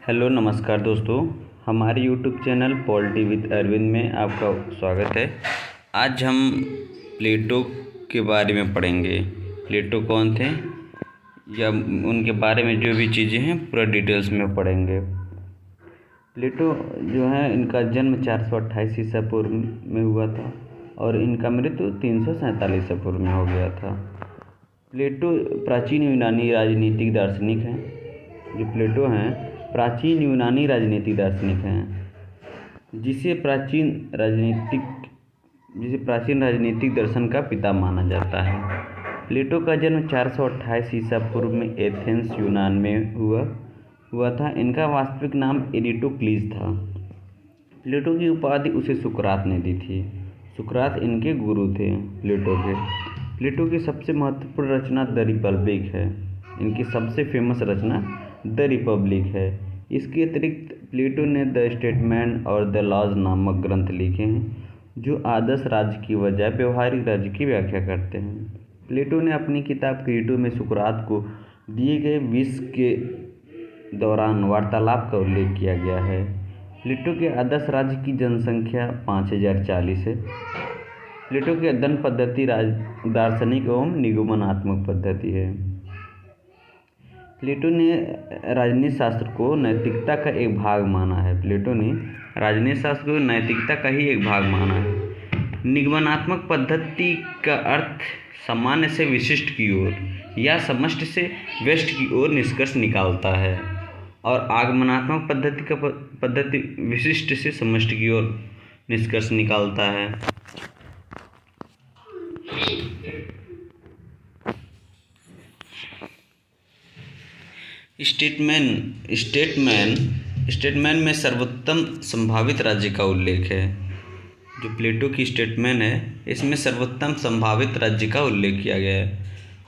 Hello नमस्कार दोस्तों। हमारे YouTube channel polity with Arvind में आपका स्वागत है। आज हम प्लेटो के बारे में पढ़ेंगे। प्लेटो कौन थे या उनके बारे में जो भी चीज़ें हैं पूरा डिटेल्स में पढ़ेंगे। प्लेटो जो है इनका जन्म 428 ईसा पूर्व में हुआ था और इनका मृत्यु 347 ईसा पूर्व में हो गया था। प्लेटो प्राचीन यूनानी राजनीतिक दार्शनिक हैं। जो प्लेटो हैं प्राचीन यूनानी राजनीतिक दार्शनिक हैं, जिसे प्राचीन राजनीतिक दर्शन का पिता माना जाता है। प्लेटो का जन्म 428 ईसा पूर्व में एथेंस यूनान में हुआ था। इनका वास्तविक नाम एरिस्टोक्लीज था। प्लेटो की उपाधि उसे सुकरात ने दी थी। सुकरात इनके गुरु थे प्लेटो की सबसे महत्वपूर्ण रचना द रिपब्लिक है। इनकी सबसे फेमस रचना द रिपब्लिक है। इसके अतिरिक्त प्लेटो ने द स्टेटमेंट और द लॉज नामक ग्रंथ लिखे हैं, जो आदर्श राज्य की बजाय व्यवहारिक राज्य की व्याख्या करते हैं। प्लेटो ने अपनी किताब क्रीटो में सुकरात को दिए गए विष के दौरान वार्तालाप का उल्लेख किया गया है। प्लेटो के आदर्श राज्य की जनसंख्या 5040 है। प्लेटो की अध्ययन पद्धति दार्शनिक एवं निगमनात्मक पद्धति है। प्लेटो ने राजनीति शास्त्र को नैतिकता का एक भाग माना है। प्लेटो ने राजनीति शास्त्र को नैतिकता का ही एक भाग माना है। निगमनात्मक पद्धति का अर्थ सामान्य से विशिष्ट की ओर या समष्टि से व्यष्ट की ओर निष्कर्ष निकालता है, और आगमनात्मक पद्धति विशिष्ट से समष्टि की ओर निष्कर्ष निकालता है। स्टेटमेंट में सर्वोत्तम संभावित राज्य का उल्लेख है। जो प्लेटो की स्टेटमेंट है इसमें सर्वोत्तम संभावित राज्य का उल्लेख किया गया है।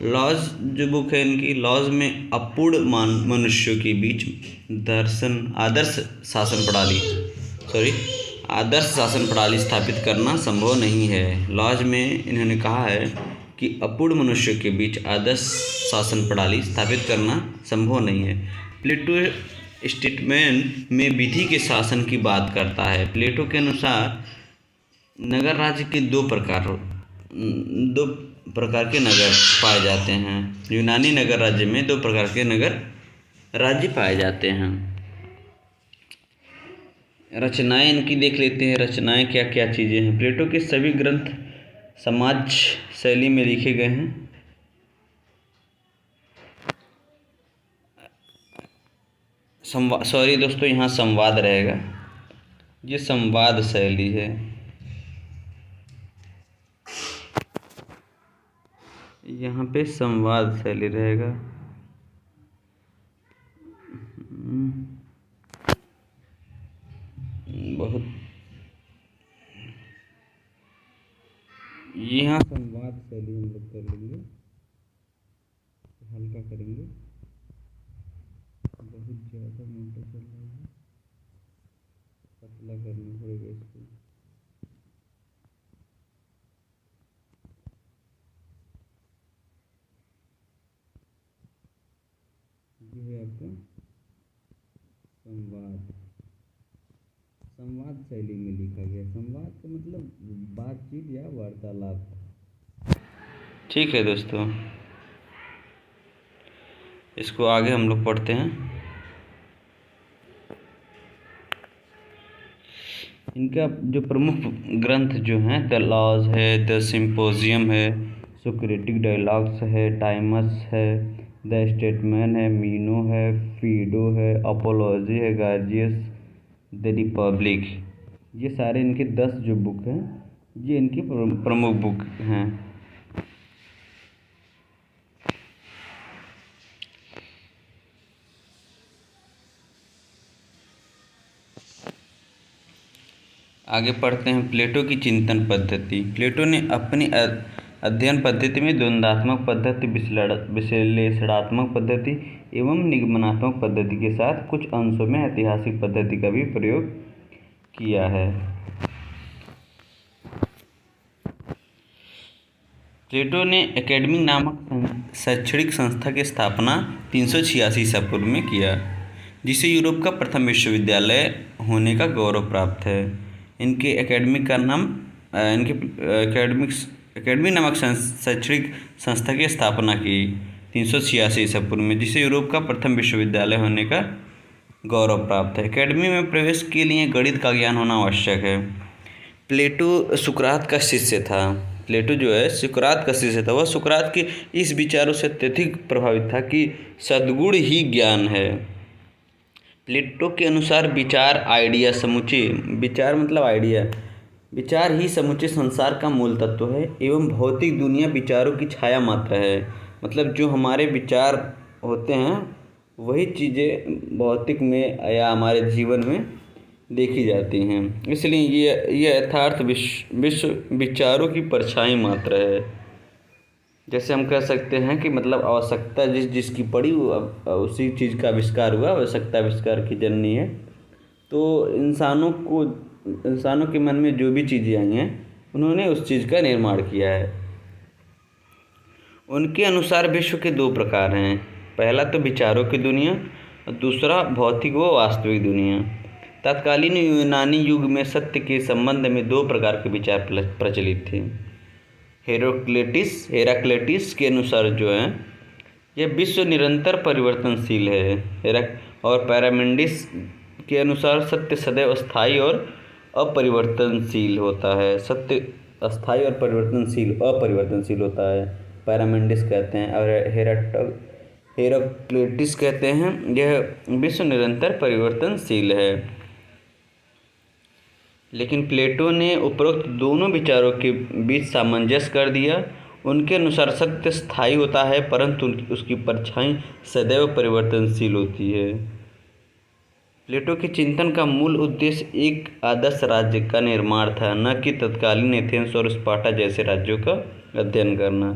लॉज जो बुक है इनकी, लॉज में अपूर्ण मनुष्यों के बीच आदर्श शासन प्रणाली स्थापित करना संभव नहीं है। लॉज में इन्होंने कहा है कि अपूर्ण मनुष्यों के बीच आदर्श शासन प्रणाली स्थापित करना संभव नहीं है। प्लेटो स्टेटमेंट में विधि के शासन की बात करता है। प्लेटो के अनुसार नगर राज्य के दो प्रकार के नगर पाए जाते हैं। यूनानी नगर राज्य में दो प्रकार के नगर राज्य पाए जाते हैं। रचनाएं इनकी देख लेते हैं। रचनाएं क्या क्या चीज़ें हैं। प्लेटो के सभी ग्रंथ समाज शैली में लिखे गए हैं। सॉरी दोस्तों, यहाँ संवाद रहेगा। ये संवाद शैली है। यहाँ पे संवाद शैली रहेगा। बहुत यहाँ संवाद शैली हम लोग कर लेंगे, हल्का करेंगे। बहुत ज़्यादा मोटा चल रहा है, पतला करना पड़ेगा इसको। ये है आपका संवाद शैली में लिखा गया। संवाद का मतलब बातचीत या वार्तालाप। ठीक है दोस्तों, इसको आगे हम लोग पढ़ते हैं। इनका जो प्रमुख ग्रंथ जो हैं द लॉज है, द सिम्पोजियम है, सोक्रेटिक डायलॉग्स है, टाइमस है, द स्टेटमेंट है, मीनो है, फीडो है, अपोलॉजी है, गार्जियस, द रिपब्लिक। ये सारे इनके 10 जो बुक हैं ये इनकी प्रमुख बुक हैं। आगे पढ़ते हैं प्लेटो की चिंतन पद्धति। प्लेटो ने अपनी अध्ययन पद्धति में द्वंद्वात्मक पद्धति, विश्लेषणात्मक पद्धति एवं निगमनात्मक पद्धति के साथ कुछ अंशों में ऐतिहासिक पद्धति का भी प्रयोग किया है। प्लेटो ने एकेडमी नामक शैक्षणिक संस्था की स्थापना 386 ईसा पूर्व में किया। जिसे यूरोप का प्रथम विश्वविद्यालय होने का गौरव प्राप्त है। इनके एकेडमिक का नाम इनके एकेडमी नामक शैक्षणिक संस्था की स्थापना की 386 ईसा पूर्व में, जिसे यूरोप का प्रथम विश्वविद्यालय होने का गौरव प्राप्त है। एकेडमी में प्रवेश के लिए गणित का ज्ञान होना आवश्यक है। प्लेटो सुकरात का शिष्य था। प्लेटो जो है सुकरात का शिष्य था। वह सुकरात के इस विचारों से अत्यधिक प्रभावित था कि सद्गुण ही ज्ञान है। प्लेटो के अनुसार विचार आइडिया समूचे विचार मतलब आइडिया विचार ही समूचे संसार का मूल तत्व है एवं भौतिक दुनिया विचारों की छाया मात्र है। मतलब जो हमारे विचार होते हैं वही चीज़ें भौतिक में या हमारे जीवन में देखी जाती हैं। इसलिए ये यथार्थ विश्व विचारों की परछाई मात्र है। जैसे हम कह सकते हैं कि मतलब आवश्यकता जिसकी पड़ी वो उसी चीज़ का आविष्कार हुआ। आवश्यकता आविष्कार की जननी है। तो इंसानों के मन में जो भी चीज़ें आई हैं उन्होंने उस चीज़ का निर्माण किया है। उनके अनुसार विश्व के दो प्रकार हैं। पहला तो विचारों की दुनिया और दूसरा भौतिक व वास्तविक दुनिया। तत्कालीन यूनानी युग में सत्य के संबंध में दो प्रकार के विचार प्रचलित थे। हेराक्लिटस के अनुसार जो है यह विश्व निरंतर परिवर्तनशील है और पैरामेडिस के अनुसार सत्य सदैव स्थायी और अपरिवर्तनशील होता है। सत्य अस्थायी और अपरिवर्तनशील होता है, पैरामेडिस कहते हैं। और हेराक्लिटस कहते हैं यह विश्व निरंतर परिवर्तनशील है। लेकिन प्लेटो ने उपरोक्त दोनों विचारों के बीच सामंजस्य कर दिया। उनके अनुसार सत्य स्थायी होता है परंतु उसकी परछाई सदैव परिवर्तनशील होती है। प्लेटो के चिंतन का मूल उद्देश्य एक आदर्श राज्य का निर्माण था, न कि तत्कालीन एथेंस और स्पार्टा जैसे राज्यों का अध्ययन करना।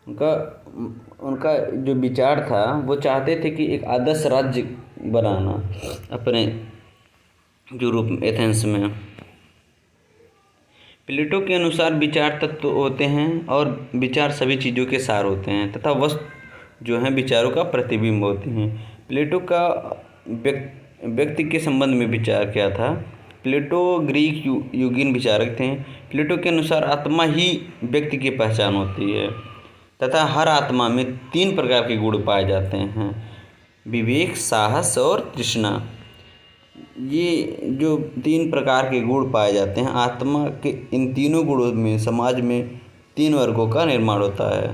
उनका जो विचार था वो चाहते थे कि एक आदर्श राज्य बनाना अपने यूरोप एथेंस में। प्लेटो के अनुसार विचार तत्व होते हैं और विचार सभी चीज़ों के सार होते हैं तथा वस्तु जो हैं विचारों का प्रतिबिंब होते हैं। प्लेटो का व्यक्ति के संबंध में विचार क्या था? प्लेटो ग्रीक युगीन विचारक थे। प्लेटो के अनुसार आत्मा ही व्यक्ति की पहचान होती है तथा हर आत्मा में 3 प्रकार के गुण पाए जाते हैं, विवेक, साहस और तृष्णा। ये जो 3 प्रकार के गुण पाए जाते हैं आत्मा के, इन तीनों गुणों में समाज में 3 वर्गों का निर्माण होता है।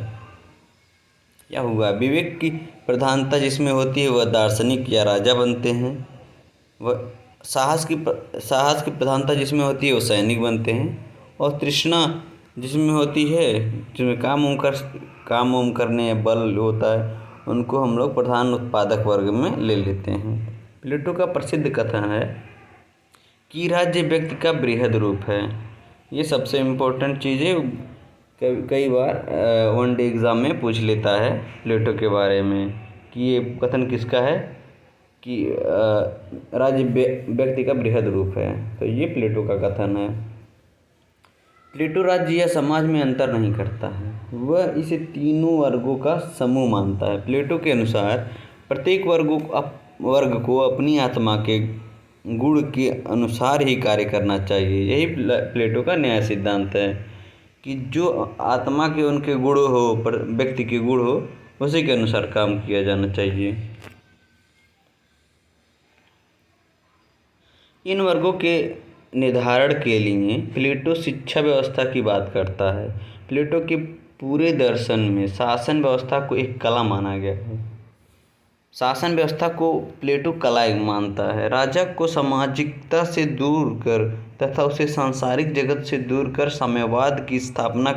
क्या हुआ? विवेक की प्रधानता जिसमें होती है वह दार्शनिक या राजा बनते हैं। वह साहस की प्रधानता जिसमें होती है वो सैनिक बनते हैं। और तृष्णा जिसमें होती है, जिसमें काम वाम करने बल होता है, उनको हम लोग प्रधान उत्पादक वर्ग में ले लेते हैं। प्लेटो का प्रसिद्ध कथन है कि राज्य व्यक्ति का बृहद रूप है। ये सबसे इम्पोर्टेंट चीज़ है। कई बार वन डे एग्ज़ाम में पूछ लेता है प्लेटो के बारे में कि ये कथन किसका है कि राज्य व्यक्ति का बृहद रूप है। तो ये प्लेटो का कथन है। प्लेटो राज्य या समाज में अंतर नहीं करता है, वह इसे तीनों वर्गों का समूह मानता है। प्लेटो के अनुसार प्रत्येक वर्ग को अपनी आत्मा के गुण के अनुसार ही कार्य करना चाहिए। यही प्लेटो का न्याय सिद्धांत है कि जो आत्मा के उनके गुण हो, व्यक्ति के गुण हो, उसी के अनुसार काम किया जाना चाहिए। इन वर्गों के निर्धारण के लिए प्लेटो शिक्षा व्यवस्था की बात करता है। प्लेटो के पूरे दर्शन में शासन व्यवस्था को एक कला माना गया है। शासन व्यवस्था को प्लेटो कला मानता है। राजा को सामाजिकता से दूर कर तथा उसे सांसारिक जगत से दूर कर साम्यवाद की स्थापना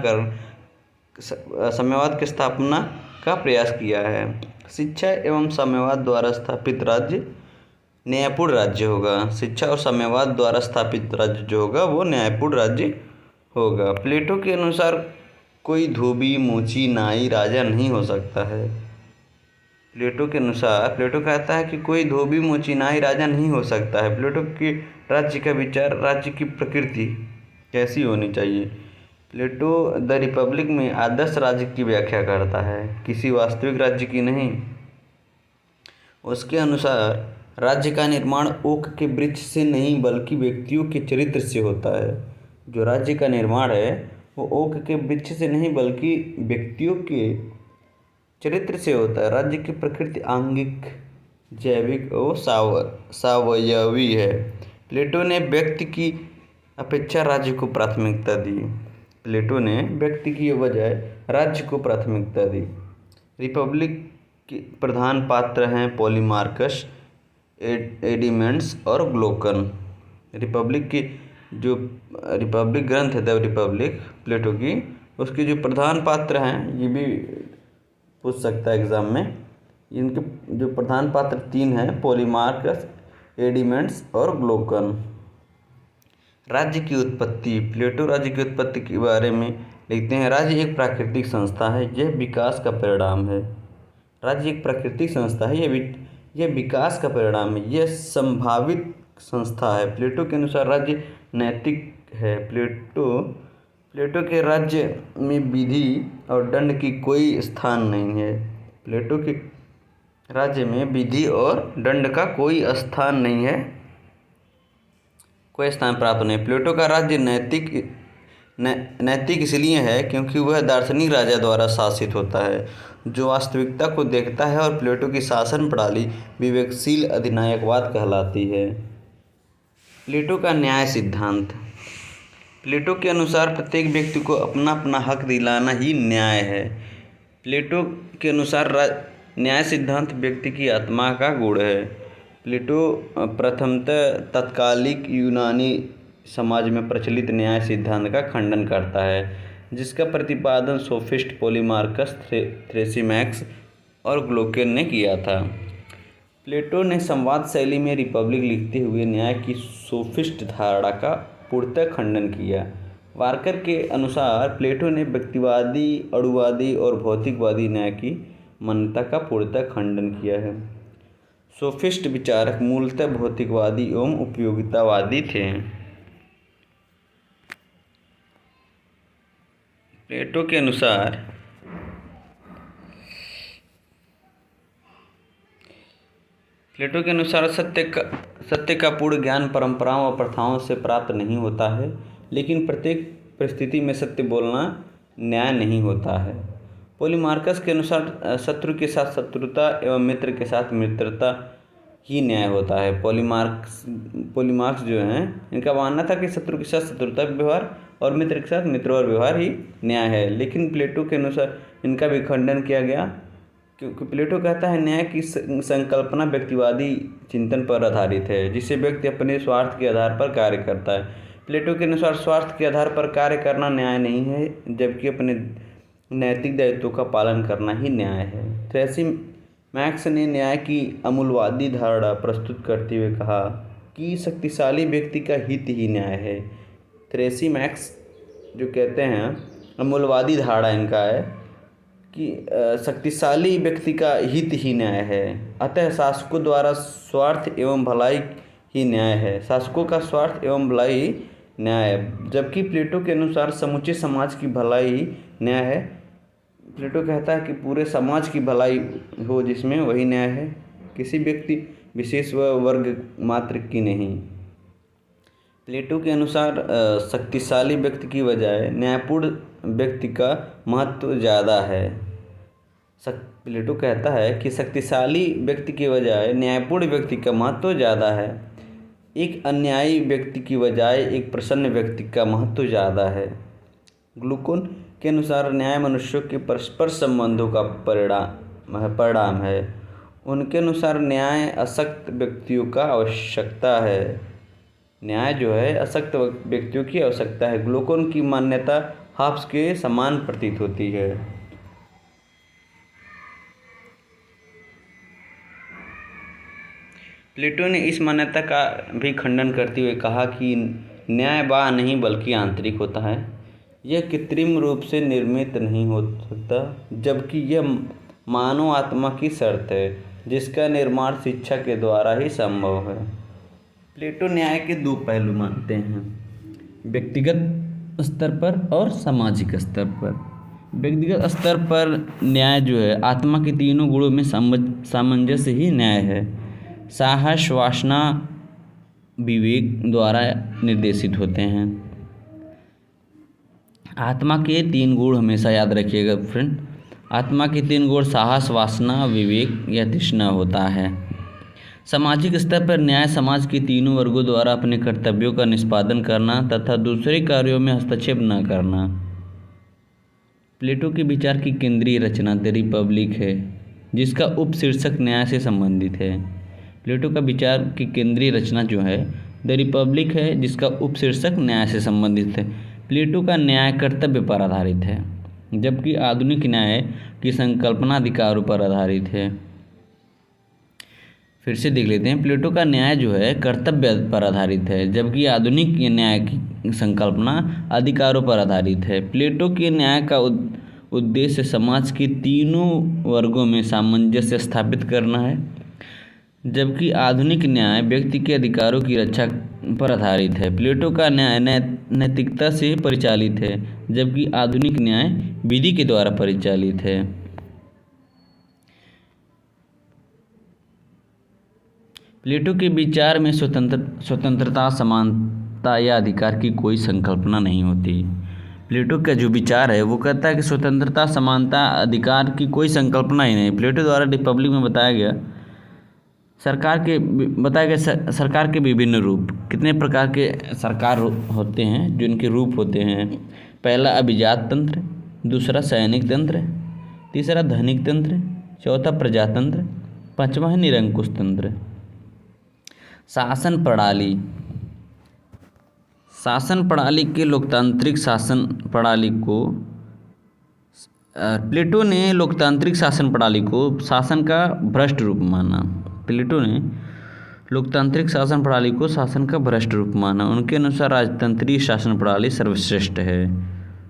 का प्रयास किया है। शिक्षा एवं साम्यवाद द्वारा स्थापित राज्य न्यायपूर्ण राज्य होगा। शिक्षा और साम्यवाद द्वारा स्थापित राज्य जो होगा वो न्यायपूर्ण राज्य होगा। प्लेटो के अनुसार कोई धोबी, मोची, नाई राजा नहीं हो सकता है। प्लेटो के अनुसार प्लेटो कहता है कि कोई धोबी, मोची, नाई राजा नहीं हो सकता है। प्लेटो के राज्य का विचार राज्य की प्रकृति कैसी होनी चाहिए। प्लेटो द रिपब्लिक में आदर्श राज्य की व्याख्या करता है, किसी वास्तविक राज्य की नहीं। उसके अनुसार राज्य का निर्माण ओक के वृक्ष से नहीं बल्कि व्यक्तियों के चरित्र से होता है। जो राज्य का निर्माण है वो ओक के वृक्ष से नहीं बल्कि व्यक्तियों के चरित्र से होता है। राज्य की प्रकृति आंगिक, जैविक और सावयवी है। प्लेटो ने व्यक्ति की अपेक्षा राज्य को प्राथमिकता दी। प्लेटो ने व्यक्ति की बजाय राज्य को प्राथमिकता दी। रिपब्लिक के प्रधान पात्र हैं पॉलीमार्कस, एडिमेंट्स और ग्लूकन। रिपब्लिक ग्रंथ है द रिपब्लिक प्लेटो की, उसके जो प्रधान पात्र हैं, ये भी पूछ सकता है एग्जाम में। इनके जो प्रधान पात्र 3 हैं, पॉलीमार्कस, एडिमेंट्स और ग्लूकन। राज्य की उत्पत्ति। प्लेटो राज्य की उत्पत्ति के बारे में लिखते हैं, राज्य एक प्राकृतिक संस्था है, यह विकास का परिणाम है। राज्य एक प्राकृतिक संस्था है, यह विकास का परिणाम है, यह संभावित संस्था है। प्लेटो के अनुसार राज्य नैतिक है। प्लेटो के राज्य में विधि और दंड की कोई स्थान नहीं है। प्लेटो के राज्य में विधि और दंड का कोई स्थान नहीं है, कोई स्थान प्राप्त नहीं। प्लेटो का राज्य नैतिक इसलिए है क्योंकि वह दार्शनिक राजा द्वारा शासित होता है जो वास्तविकता को देखता है, और प्लेटो की शासन प्रणाली विवेकशील अधिनायकवाद कहलाती है। प्लेटो का न्याय सिद्धांत। प्लेटो के अनुसार प्रत्येक व्यक्ति को अपना अपना हक दिलाना ही न्याय है। प्लेटो के अनुसार न्याय सिद्धांत व्यक्ति की आत्मा का गुण है। प्लेटो प्रथमतः तत्कालिक यूनानी समाज में प्रचलित न्याय सिद्धांत का खंडन करता है, जिसका प्रतिपादन सोफिस्ट पॉलीमार्कस, थ्रेसिमैक्स और ग्लूकन ने किया था। प्लेटो ने संवाद शैली में रिपब्लिक लिखते हुए न्याय की सोफिस्ट धारणा का पूर्णतः खंडन किया। वार्कर के अनुसार प्लेटो ने व्यक्तिवादी, अणुवादी और भौतिकवादी न्याय की मान्यता का पूर्णतः खंडन किया है। सोफिस्ट विचारक मूलतः भौतिकवादी एवं उपयोगितावादी थे। प्लेटो के अनुसार सत्य का पूर्ण ज्ञान परंपराओं और प्रथाओं से प्राप्त नहीं होता है, लेकिन प्रत्येक परिस्थिति में सत्य बोलना न्याय नहीं होता है। पॉलीमार्कस के अनुसार शत्रु के साथ शत्रुता एवं मित्र के साथ मित्रता ही न्याय होता है। पॉलीमार्कस जो हैं, इनका मानना था कि शत्रु के साथ शत्रुता व्यवहार और मित्र के साथ मित्रवत व्यवहार ही न्याय है, लेकिन प्लेटो के अनुसार इनका भी खंडन किया गया, क्योंकि प्लेटो कहता है न्याय की संकल्पना व्यक्तिवादी चिंतन पर आधारित है, जिसे व्यक्ति अपने स्वार्थ के आधार पर कार्य करता है। प्लेटो के अनुसार स्वार्थ के आधार पर कार्य करना न्याय नहीं है, जबकि अपने नैतिक दायित्वों का पालन करना ही न्याय है। थ्रेसिमैक्स ने न्याय की अमूल्यवादी धारणा प्रस्तुत करते हुए कहा कि शक्तिशाली व्यक्ति का हित ही न्याय है। थ्रेसिमैक्स जो कहते हैं, अमूल्यवादी धारणा इनका है कि शक्तिशाली व्यक्ति का हित ही न्याय है, अतः शासकों द्वारा स्वार्थ एवं भलाई ही न्याय है। शासकों का स्वार्थ एवं भलाई ही न्याय है, जबकि प्लेटो के अनुसार समूचे समाज की भलाई ही न्याय है। प्लेटो कहता है कि पूरे समाज की भलाई हो जिसमें, वही न्याय है, किसी व्यक्ति विशेष व वर्ग मात्र की नहीं। प्लेटो के अनुसार शक्तिशाली व्यक्ति की बजाय न्यायपूर्ण व्यक्ति का महत्व ज़्यादा है। प्लेटो कहता है कि शक्तिशाली व्यक्ति के बजाय न्यायपूर्ण व्यक्ति का महत्व ज़्यादा है। एक अन्यायी व्यक्ति की बजाय एक प्रसन्न व्यक्ति का महत्व ज़्यादा है। ग्लूकन के अनुसार न्याय मनुष्यों के परस्पर संबंधों का परिणाम है। उनके अनुसार न्याय अशक्त व्यक्तियों का आवश्यकता है। न्याय जो है अशक्त व्यक्तियों की आवश्यकता है। ग्लूकन की मान्यता हाब्स के समान प्रतीत होती है। प्लेटो ने इस मान्यता का भी खंडन करते हुए कहा कि न्याय बाह्य नहीं बल्कि आंतरिक होता है, यह कृत्रिम रूप से निर्मित नहीं हो सकता, जबकि यह मानव आत्मा की शर्त है जिसका निर्माण शिक्षा के द्वारा ही संभव है। प्लेटो न्याय के 2 पहलू मानते हैं, व्यक्तिगत स्तर पर और सामाजिक स्तर पर। व्यक्तिगत स्तर पर न्याय जो है आत्मा के तीनों गुणों में सामंजस्य ही न्याय है। साहस, वासना, विवेक द्वारा निर्देशित होते हैं। आत्मा के 3 गुण हमेशा याद रखिएगा फ्रेंड। आत्मा के 3 गुण साहस, वासना, विवेक या तृष्णा होता है। सामाजिक स्तर पर न्याय समाज के तीनों वर्गों द्वारा अपने कर्तव्यों का निष्पादन करना तथा दूसरे कार्यों में हस्तक्षेप न करना। प्लेटो के विचार की केंद्रीय रचना द रिपब्लिक है, जिसका उपशीर्षक न्याय से संबंधित है। प्लेटो का विचार की केंद्रीय रचना जो है द रिपब्लिक है, जिसका उपशीर्षक न्याय से संबंधित है। प्लेटो का न्याय कर्तव्य पर आधारित है, जबकि आधुनिक न्याय की संकल्पना अधिकारों पर आधारित है। फिर से देख लेते हैं। प्लेटो का न्याय जो है कर्तव्य पर आधारित है, जबकि आधुनिक न्याय की संकल्पना अधिकारों पर आधारित है। प्लेटो के न्याय का उद्देश्य समाज के तीनों वर्गों में सामंजस्य स्थापित करना है, जबकि आधुनिक न्याय व्यक्ति के अधिकारों की रक्षा पर आधारित है। प्लेटो का न्याय नैतिकता से परिचालित है, जबकि आधुनिक न्याय विधि के द्वारा परिचालित है। प्लेटो के विचार में स्वतंत्रता, समानता या अधिकार की कोई संकल्पना नहीं होती। प्लेटो का जो विचार है वो कहता है कि स्वतंत्रता, समानता, अधिकार की कोई संकल्पना ही नहीं। प्लेटो द्वारा रिपब्लिक में बताया गया सरकार के विभिन्न रूप। कितने प्रकार के सरकार होते हैं, जो इनके रूप होते हैं। पहला अभिजात तंत्र, दूसरा सैनिक तंत्र, तीसरा धनिक तंत्र, चौथा प्रजातंत्र, पांचवा है निरंकुश तंत्र। शासन प्रणाली के लोकतांत्रिक शासन प्रणाली को प्लेटो ने लोकतांत्रिक शासन प्रणाली को शासन का भ्रष्ट रूप माना। प्लेटो ने लोकतांत्रिक शासन प्रणाली को शासन का भ्रष्ट रूप माना। उनके अनुसार राजतंत्रीय शासन प्रणाली सर्वश्रेष्ठ है।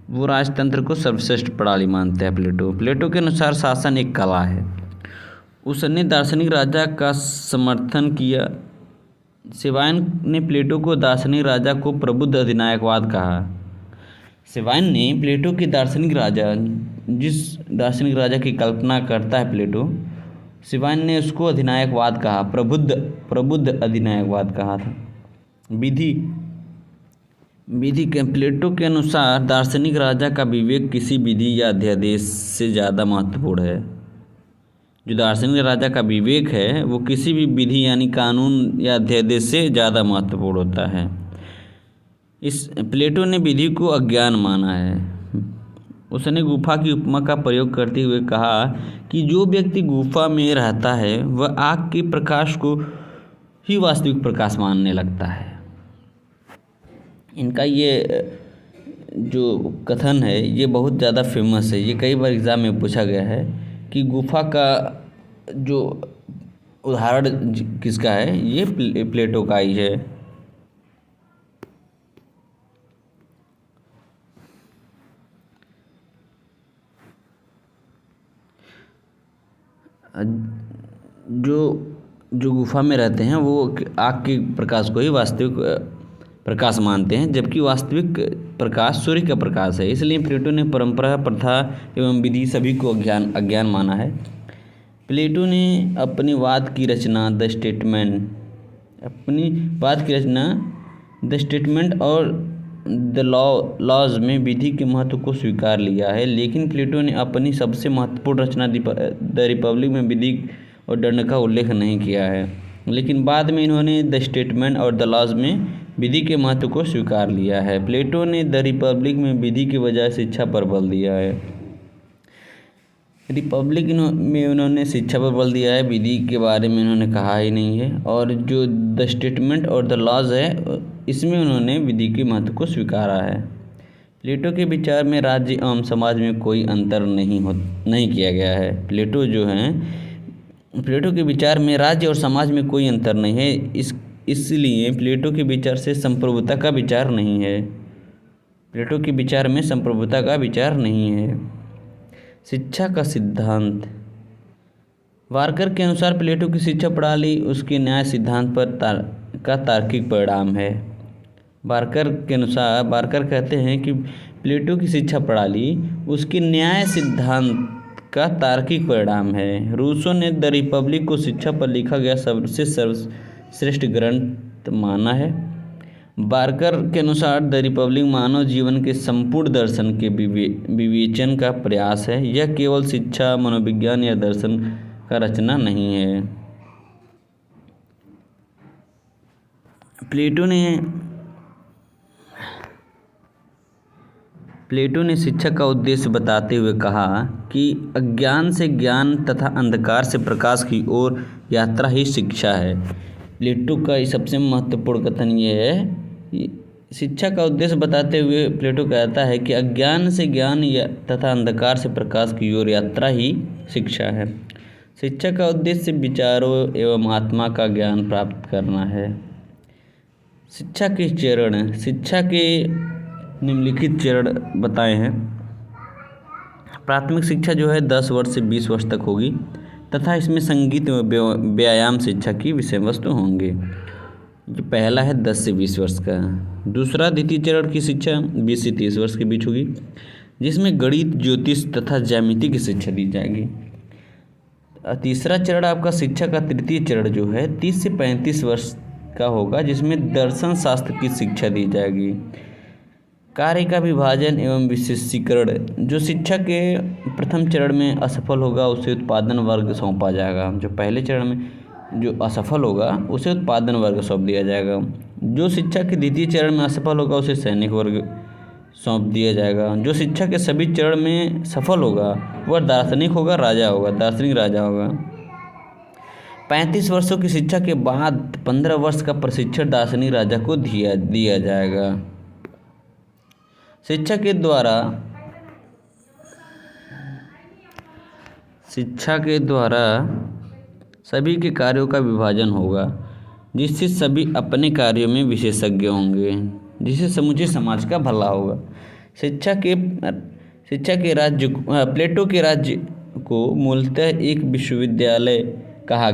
वो राजतंत्र को सर्वश्रेष्ठ प्रणाली मानते हैं प्लेटो के अनुसार शासन एक कला है। उसने दार्शनिक राजा का समर्थन किया। सेवाइन ने प्लेटो को दार्शनिक राजा को प्रबुद्ध अधिनायकवाद कहा। सेवाइन ने प्लेटो के दार्शनिक राजा, जिस दार्शनिक राजा की कल्पना करता है प्लेटो, सेवाइन ने उसको अधिनायकवाद कहा, प्रबुद्ध अधिनायकवाद कहा था। विधि के प्लेटो के अनुसार दार्शनिक राजा का विवेक किसी विधि या अध्यादेश से ज़्यादा महत्वपूर्ण है। जो दार्शनिक राजा का विवेक है वो किसी भी विधि यानी कानून या अध्यादेश से ज़्यादा महत्वपूर्ण होता है। इस प्लेटो ने विधि को अज्ञान माना है। उसने गुफा की उपमा का प्रयोग करते हुए कहा कि जो व्यक्ति गुफा में रहता है वह आग के प्रकाश को ही वास्तविक प्रकाश मानने लगता है। इनका ये जो कथन है ये बहुत ज़्यादा फेमस है। ये कई बार एग्ज़ाम में पूछा गया है कि गुफा का जो उदाहरण किसका है, ये प्लेटो का ही है। जो गुफा में रहते हैं वो आग के प्रकाश को ही वास्तविक प्रकाश मानते हैं, जबकि वास्तविक प्रकाश सूर्य का प्रकाश है। इसलिए प्लेटो ने परंपरा, प्रथा एवं विधि सभी को अज्ञान माना है। प्लेटो ने अपनी वाद की रचना द स्टेटमेंट और द लॉज में विधि के महत्व को स्वीकार लिया है, लेकिन प्लेटो ने अपनी सबसे महत्वपूर्ण रचना द रिपब्लिक में विधि और दंड का उल्लेख नहीं किया है। लेकिन बाद में इन्होंने द स्टेटमेंट और द लॉज में विधि के महत्व को स्वीकार लिया है। प्लेटो ने द रिपब्लिक में विधि के बजाय शिक्षा पर बल दिया है। रिपब्लिक में उन्होंने शिक्षा पर बल दिया है, विधि के बारे में उन्होंने कहा ही नहीं है। और जो द स्टेटमेंट और द लॉज है इसमें उन्होंने विधि के महत्व को स्वीकारा है। प्लेटो के विचार में राज्य एवं समाज में कोई अंतर नहीं किया गया है। प्लेटो के विचार में राज्य और समाज में कोई अंतर नहीं है। इसलिए प्लेटो के विचार से संप्रभुता का विचार नहीं है। प्लेटो के विचार में संप्रभुता का विचार नहीं है। शिक्षा का सिद्धांत वारकर के अनुसार प्लेटो की शिक्षा प्रणाली उसके न्याय सिद्धांत पर का तार्किक परिणाम है। वारकर कहते हैं कि प्लेटो की शिक्षा प्रणाली उसके न्याय सिद्धांत का तार्किक परिणाम है। रूसो ने द रिपब्लिक को शिक्षा पर लिखा गया सबसे सर्वश्रेष्ठ ग्रंथ माना है। बार्कर के अनुसार द रिपब्लिक मानव जीवन के संपूर्ण दर्शन के विवेचन का प्रयास है। यह केवल शिक्षा, मनोविज्ञान या दर्शन का रचना नहीं है। प्लेटो ने शिक्षा का उद्देश्य बताते हुए कहा कि अज्ञान से ज्ञान तथा अंधकार से प्रकाश की ओर यात्रा ही शिक्षा है। प्लेटो का सबसे महत्वपूर्ण कथन ये है, शिक्षा का उद्देश्य बताते हुए प्लेटो कहता है कि अज्ञान से ज्ञान तथा अंधकार से प्रकाश की ओर यात्रा ही शिक्षा है। शिक्षा का उद्देश्य विचारों एवं आत्मा का ज्ञान प्राप्त करना है। शिक्षा के चरण, शिक्षा के निम्नलिखित चरण बताए हैं। प्राथमिक शिक्षा जो है 10 वर्ष से 20 वर्ष तक होगी तथा इसमें संगीत एवं व्यायाम शिक्षा की विषय वस्तु होंगे। ये पहला है 10 से 20 वर्ष का। दूसरा द्वितीय चरण की शिक्षा 20 से 30 वर्ष के बीच होगी, जिसमें गणित, ज्योतिष तथा ज्यामिति की शिक्षा दी जाएगी। तीसरा चरण आपका शिक्षा का तृतीय चरण जो है 30 से 35 वर्ष का होगा, जिसमें दर्शन शास्त्र की शिक्षा दी जाएगी। कार्य का विभाजन एवं विशेषीकरण, जो शिक्षा के प्रथम चरण में असफल होगा उसे उत्पादन वर्ग सौंपा जाएगा। जो पहले चरण में जो असफल होगा उसे उत्पादन वर्ग सौंप दिया जाएगा। जो शिक्षा के द्वितीय चरण में असफल होगा उसे सैनिक वर्ग सौंप दिया जाएगा। जो शिक्षा के सभी चरण में सफल होगा वह दार्शनिक होगा, राजा होगा, दार्शनिक राजा होगा। 35 वर्षों की शिक्षा के बाद 15 वर्ष का प्रशिक्षण दार्शनिक राजा को दिया जाएगा। शिक्षा के द्वारा सभी के कार्यों का विभाजन होगा, जिससे सभी अपने कार्यों में विशेषज्ञ होंगे, जिससे समूचे समाज का भला होगा। प्लेटो के राज्य को मूलतः एक विश्वविद्यालय कहा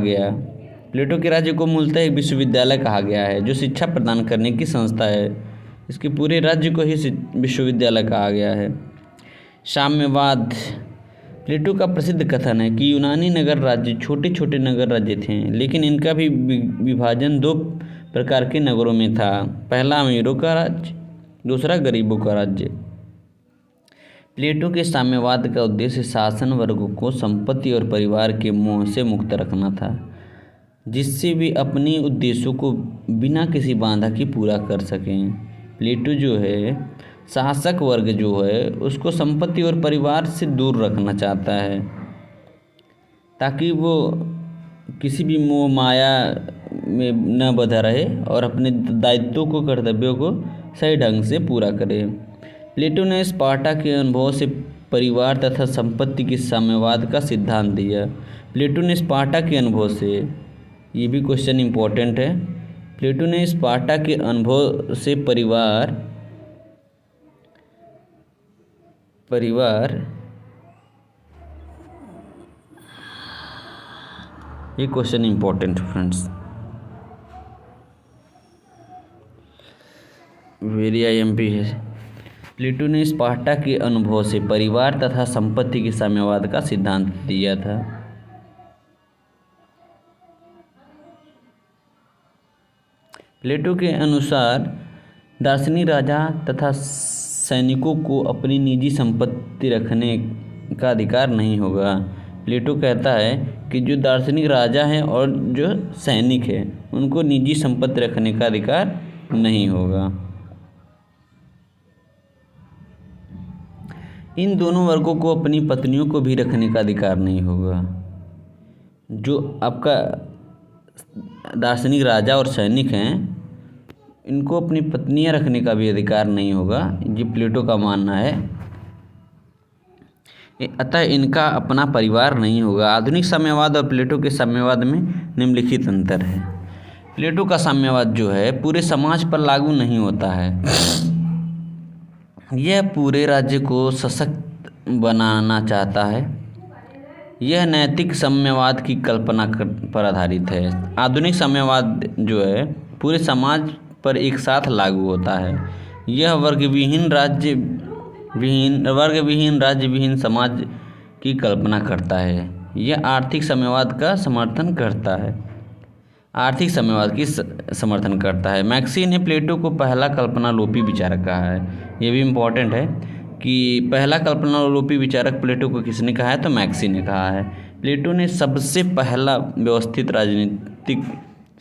गया है, जो शिक्षा प्रदान करने की संस्था है। इसके पूरे राज्य को ही विश्वविद्यालय कहा गया है। साम्यवाद, प्लेटो का प्रसिद्ध कथन है कि यूनानी नगर राज्य छोटे छोटे नगर राज्य थे, लेकिन इनका भी विभाजन 2 प्रकार के नगरों में था। पहला अमीरों का राज्य, दूसरा गरीबों का राज्य। प्लेटो के साम्यवाद का उद्देश्य शासन वर्गों को संपत्ति और परिवार के मोह से मुक्त रखना था, जिससे वे अपने उद्देश्यों को बिना किसी बाधा के पूरा कर सकें। प्लेटो जो है शासक वर्ग जो है उसको संपत्ति और परिवार से दूर रखना चाहता है, ताकि वो किसी भी मोह माया में न बंधा रहे और अपने दायित्वों को, कर्तव्यों को सही ढंग से पूरा करे। प्लेटो ने स्पार्टा के अनुभव से परिवार तथा संपत्ति के साम्यवाद का सिद्धांत दिया। प्लेटो ने स्पार्टा के अनुभव से, ये भी क्वेश्चन इम्पोर्टेंट है, प्लेटो ने स्पार्टा के अनुभव से परिवार ये question important friends, very IMP है। प्लेटो ने स्पार्टा के अनुभव से परिवार तथा संपत्ति के साम्यवाद का सिद्धांत दिया था। प्लेटो के अनुसार दार्शनिक राजा तथा सैनिकों को अपनी निजी संपत्ति रखने का अधिकार नहीं होगा। प्लेटो कहता है कि जो दार्शनिक राजा हैं और जो सैनिक हैं उनको निजी संपत्ति रखने का अधिकार नहीं होगा। इन दोनों वर्गों को अपनी पत्नियों को भी रखने का अधिकार नहीं होगा। जो आपका दार्शनिक राजा और सैनिक हैं इनको अपनी पत्नियां रखने का भी अधिकार नहीं होगा, ये प्लेटो का मानना है। अतः इनका अपना परिवार नहीं होगा। आधुनिक साम्यवाद और प्लेटो के साम्यवाद में निम्नलिखित अंतर है। प्लेटो का साम्यवाद जो है पूरे समाज पर लागू नहीं होता है, यह पूरे राज्य को सशक्त बनाना चाहता है। यह नैतिक साम्यवाद की कल्पना पर आधारित है। आधुनिक साम्यवाद जो है पूरे समाज पर एक साथ लागू होता है। यह वर्ग विहीन राज्य विहीन समाज की कल्पना करता है। यह आर्थिक साम्यवाद का समर्थन करता है। आर्थिक साम्यवाद की समर्थन करता है। मैक्सी ने प्लेटो को पहला कल्पनालोपी विचारक कहा है। ये भी इम्पोर्टेंट है कि पहला कल्पनालोपी विचारक प्लेटो को किसने कहा है, तो मैक्सी ने कहा है। प्लेटो ने सबसे पहला व्यवस्थित राजनीतिक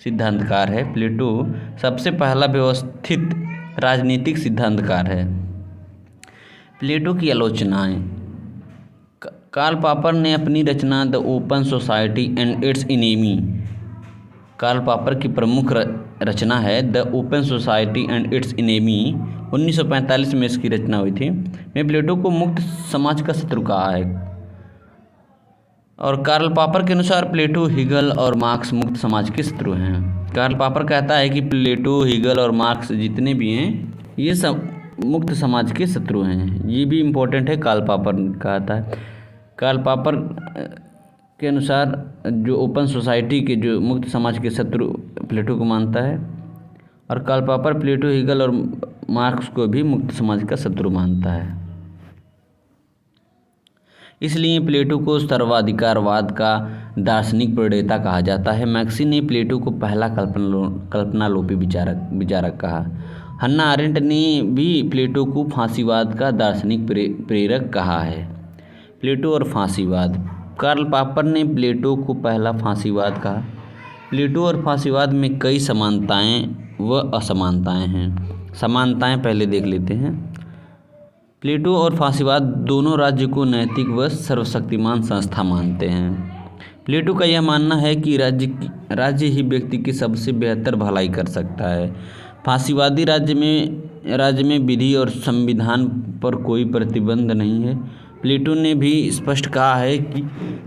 सिद्धांतकार है। प्लेटो सबसे पहला व्यवस्थित राजनीतिक सिद्धांतकार है। प्लेटो की आलोचनाएं। कार्ल पॉपर ने अपनी रचना The Open Society and Its Enemy, Karl Popper की प्रमुख रचना है The Open Society and Its Enemy, 1945 में इसकी रचना हुई थी, में प्लेटो को मुक्त समाज का शत्रु कहा है। और कार्ल पॉपर के अनुसार प्लेटो, हिगल और मार्क्स मुक्त समाज के शत्रु हैं। कार्ल पॉपर कहता है कि प्लेटो, हिगल और मार्क्स जितने भी हैं ये सब मुक्त समाज के शत्रु हैं। ये भी इम्पोर्टेंट है, कार्ल पॉपर कहता है। कार्ल पॉपर के अनुसार जो ओपन सोसाइटी के जो मुक्त समाज के शत्रु प्लेटो को मानता है, और कार्ल पॉपर प्लेटो, हिगल और मार्क्स को भी मुक्त समाज का शत्रु मानता है। इसलिए प्लेटो को सर्वाधिकारवाद का दार्शनिक प्रणेता कहा जाता है। मैक्सी ने प्लेटो को पहला कल्पनालोपी विचारक कहा। हन्ना आरेंट ने भी प्लेटो को फांसीवाद का दार्शनिक प्रेरक कहा है। प्लेटो और फांसीवाद। कार्ल पॉपर ने प्लेटो को पहला फांसीवाद कहा। प्लेटो और फांसीवाद में कई समानताएं व असमानताएं हैं। समानताएं पहले देख लेते हैं। प्लेटो और फांसीवाद दोनों राज्य को नैतिक व सर्वशक्तिमान संस्था मानते हैं। प्लेटो का यह मानना है कि राज्य ही व्यक्ति की सबसे बेहतर भलाई कर सकता है। फांसीवादी राज्य में विधि और संविधान पर कोई प्रतिबंध नहीं है। प्लेटो ने भी स्पष्ट कहा है कि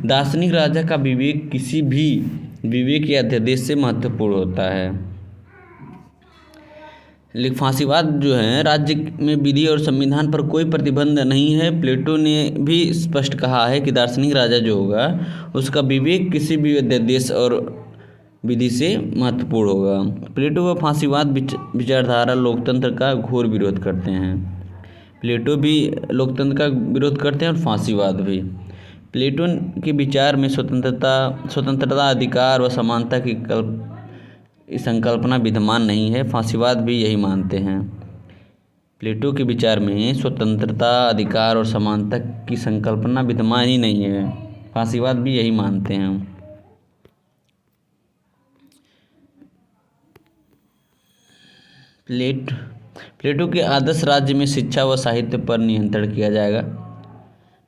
दार्शनिक राजा का विवेक किसी भी विवेक या अध्यादेश से महत्वपूर्ण होता है। लेकिन फांसीवाद जो है, राज्य में विधि और संविधान पर कोई प्रतिबंध नहीं है। प्लेटो ने भी स्पष्ट कहा है कि दार्शनिक राजा जो होगा उसका विवेक किसी भी अध्यादेश और विधि से महत्वपूर्ण होगा। प्लेटो व फांसीवाद विचारधारा लोकतंत्र का घोर विरोध करते हैं। प्लेटो भी लोकतंत्र का विरोध करते हैं और फांसीवाद भी। प्लेटो के विचार में स्वतंत्रता, अधिकार व समानता की संकल्पना विद्यमान नहीं है। फांसीवाद भी यही मानते हैं। प्लेटो के विचार में स्वतंत्रता, अधिकार और समानता की संकल्पना विद्यमान ही नहीं है। फांसीवाद भी यही मानते हैं। प्लेटो के आदर्श राज्य में शिक्षा व साहित्य पर नियंत्रण किया जाएगा।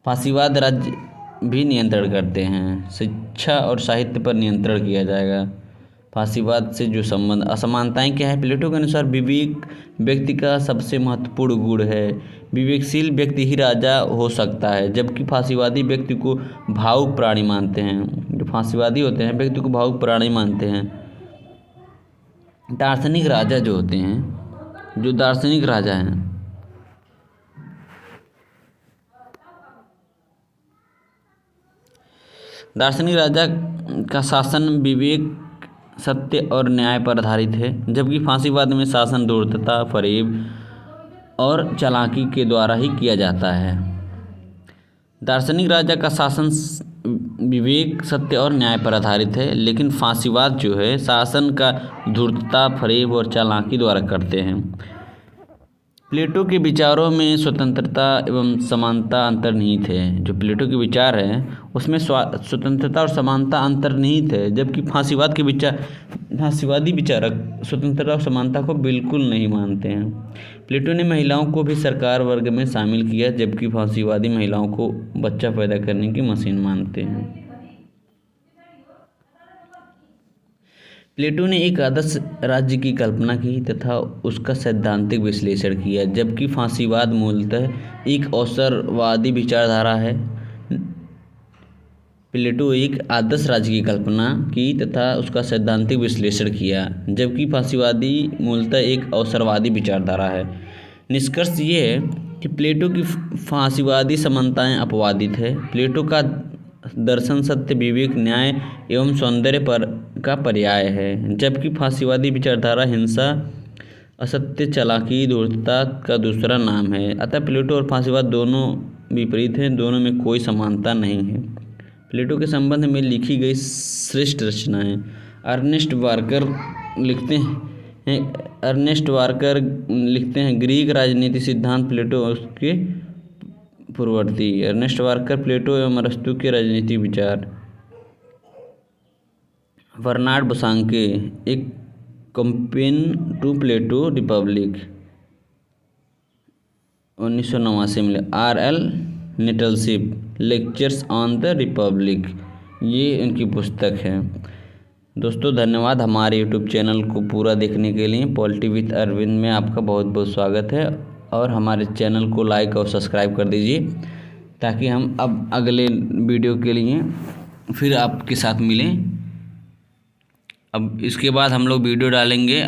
फांसीवाद राज्य भी नियंत्रण करते हैं, शिक्षा और साहित्य पर नियंत्रण किया जाएगा। फांसीवाद से जो संबंध असमानताएं क्या है? प्लेटो के अनुसार विवेक व्यक्ति का सबसे महत्वपूर्ण गुण है। विवेकशील व्यक्ति ही राजा हो सकता है, जबकि फांसीवादी व्यक्ति को भावुक प्राणी मानते हैं। जो फांसीवादी होते हैं व्यक्ति को भावुक प्राणी मानते हैं। दार्शनिक राजा जो होते हैं, जो दार्शनिक राजा हैं, दार्शनिक राजा का शासन विवेक, सत्य और न्याय पर आधारित है, जबकि फांसीवाद में शासन धूर्तता, फरेब और चालाकी के द्वारा ही किया जाता है। दार्शनिक राजा का शासन विवेक, सत्य और न्याय पर आधारित है, लेकिन फांसीवाद जो है शासन का धूर्तता, फरेब और चालाकी द्वारा करते हैं। प्लेटो के विचारों में स्वतंत्रता एवं समानता अंतर्निहित है। जो प्लेटो के विचार हैं उसमें स्वतंत्रता और समानता अंतर्निहित है, जबकि फांसीवादी विचारक स्वतंत्रता और समानता को बिल्कुल नहीं मानते हैं। प्लेटो ने महिलाओं को भी सरकार वर्ग में शामिल किया, जबकि फांसीवादी महिलाओं को बच्चा पैदा करने की मशीन मानते हैं। प्लेटो ने एक आदर्श राज्य की कल्पना की तथा उसका सैद्धांतिक विश्लेषण किया, जबकि फांसीवाद मूलतः एक अवसरवादी विचारधारा है। प्लेटो एक आदर्श राज्य की कल्पना की तथा उसका सैद्धांतिक विश्लेषण किया, जबकि फांसीवादी मूलतः एक अवसरवादी विचारधारा है। निष्कर्ष ये है कि प्लेटो की फांसीवादी समानताएं अपवादित है। प्लेटो का दर्शन सत्य, विवेक, न्याय एवं सौंदर्य पर का पर्याय है, जबकि फांसीवादी विचारधारा हिंसा, असत्य, चालाकी, धूर्तता का दूसरा नाम है। अतः प्लेटो और फांसीवाद दोनों विपरीत हैं, दोनों में कोई समानता नहीं है। प्लेटो के संबंध में लिखी गई श्रेष्ठ रचनाएं। अर्नेस्ट लिखते हैं ग्रीक राजनीति सिद्धांत प्लेटो और उसके पूर्ववर्ती। अर्नेस्ट वार्कर प्लेटो एवं अरस्तु के राजनीतिक विचार। बर्नार्ड बोसांके एक कंपेन टू प्लेटो रिपब्लिक 1989 में। R.L. Nettleship lectures on the Republic, ये उनकी पुस्तक है। दोस्तों धन्यवाद हमारे यूट्यूब चैनल को पूरा देखने के लिए। पॉलिटी विद अरविंद में आपका बहुत बहुत स्वागत है और हमारे चैनल को लाइक और सब्सक्राइब कर दीजिए ताकि हम अब अगले वीडियो के लिए फिर आपके साथ मिलें। अब इसके बाद हम लोग वीडियो डालेंगे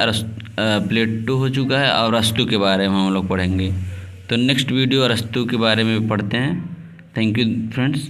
प्लेटो हो चुका है और अरस्तु के बारे में हम लोग पढ़ेंगे। तो नेक्स्ट वीडियो अरस्तु के बारे में पढ़ते हैं। Thank you friends.